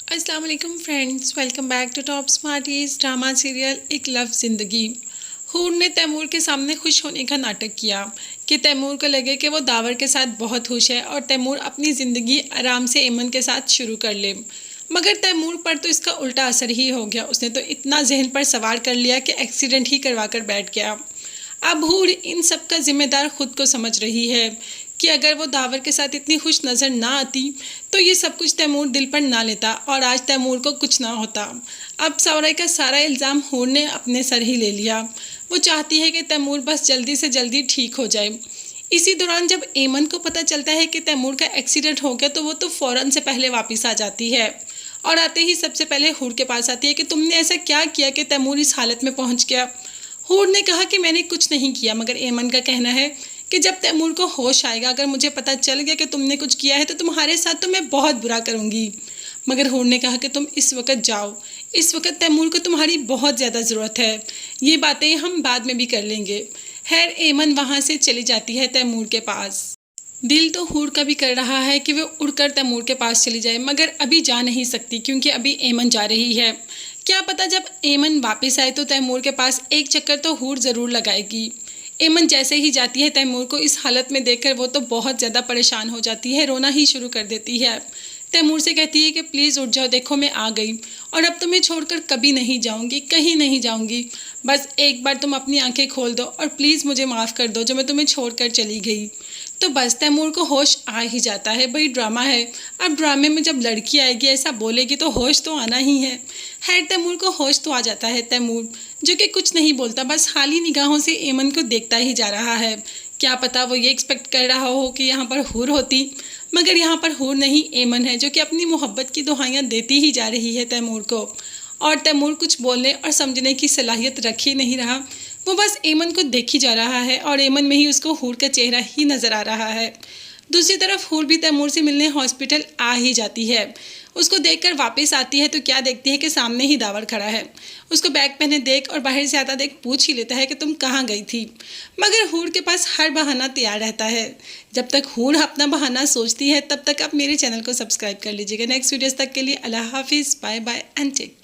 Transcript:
अस्सलाम वालेकुम friends, welcome back to top smarties drama serial एक लव ज़िंदगी। हूर ने तैमूर के सामने खुश होने का नाटक किया कि तैमूर को लगे कि वो दावर के साथ बहुत खुश है और तैमूर अपनी ज़िंदगी आराम से एमन के साथ शुरू कर ले। मगर तैमूर पर तो इसका उल्टा असर ही हो गया। उसने तो इतना जहन पर सवार कर लिया कि एक्सीडेंट ही करवा कर बैठ गया। अब हूर इन सब का जिम्मेदार खुद को समझ रही है कि अगर वो दावर के साथ इतनी खुश नज़र ना आती तो ये सब कुछ तैमूर दिल पर ना लेता और आज तैमूर को कुछ ना होता। अब सौरय का सारा इल्ज़ाम हूर ने अपने सर ही ले लिया। वो चाहती है कि तैमूर बस जल्दी से जल्दी ठीक हो जाए। इसी दौरान जब एमन को पता चलता है कि तैमूर का एक्सीडेंट हो गया तो वो तो फ़ौरन से पहले वापस आ जाती है और आते ही सबसे पहले हूर के पास आती है कि तुमने ऐसा क्या किया कि तैमूर इस हालत में पहुंच गया। हूर ने कहा कि मैंने कुछ नहीं किया, मगर एमन का कहना है कि जब तैमूर को होश आएगा, अगर मुझे पता चल गया कि तुमने कुछ किया है तो तुम्हारे साथ तो मैं बहुत बुरा करूँगी। मगर हूर ने कहा कि तुम इस वक्त जाओ, इस वक्त तैमूर को तुम्हारी बहुत ज़्यादा ज़रूरत है, ये बातें हम बाद में भी कर लेंगे। खैर एमन वहाँ से चली जाती है तैमूर के पास। दिल तो हूर का भी कर रहा है कि वो उड़कर तैमूर के पास चली जाए, मगर अभी जा नहीं सकती क्योंकि अभी एमन जा रही है। क्या पता जब एमन वापस आए तो तैमूर के पास एक चक्कर तो हूर ज़रूर लगाएगी। एमन जैसे ही जाती है तैमूर को इस हालत में देखकर वो तो बहुत ज़्यादा परेशान हो जाती है, रोना ही शुरू कर देती है। तैमूर से कहती है कि प्लीज़ उठ जाओ, देखो मैं आ गई और अब तुम्हें छोड़कर कभी नहीं जाऊंगी, कहीं नहीं जाऊंगी। बस एक बार तुम अपनी आंखें खोल दो और प्लीज़ मुझे माफ़ कर दो जो मैं तुम्हें छोड़कर चली गई। तो बस तैमूर को होश आ ही जाता है। भाई ड्रामा है, अब ड्रामे में जब लड़की आएगी ऐसा बोलेगी तो होश तो आना ही है। खैर तैमूर को होश तो आ जाता है। तैमूर जो कि कुछ नहीं बोलता, बस खाली निगाहों से एमन को देखता ही जा रहा है। क्या पता वो ये एक्सपेक्ट कर रहा हो कि यहाँ पर हूर होती, मगर यहाँ पर हूर नहीं एमन है जो कि अपनी मोहब्बत की दुहाइयाँ देती ही जा रही है तैमूर को। और तैमूर कुछ बोलने और समझने की सलाहियत रख ही नहीं रहा। वो बस एमन को देखी जा रहा है और एमन में ही उसको हूर का चेहरा ही नज़र आ रहा है। दूसरी तरफ हूर भी तैमूर से मिलने हॉस्पिटल आ ही जाती है। उसको देखकर वापस आती है तो क्या देखती है कि सामने ही दावर खड़ा है। उसको बैग पहने देख और बाहर से आता देख पूछ ही लेता है कि तुम कहाँ गई थी। मगर हूर के पास हर बहाना तैयार रहता है। जब तक हूर अपना बहाना सोचती है तब तक आप मेरे चैनल को सब्सक्राइब कर लीजिएगा। नेक्स्ट वीडियोस तक के लिए अल्लाह हाफिज़, bye bye and take care.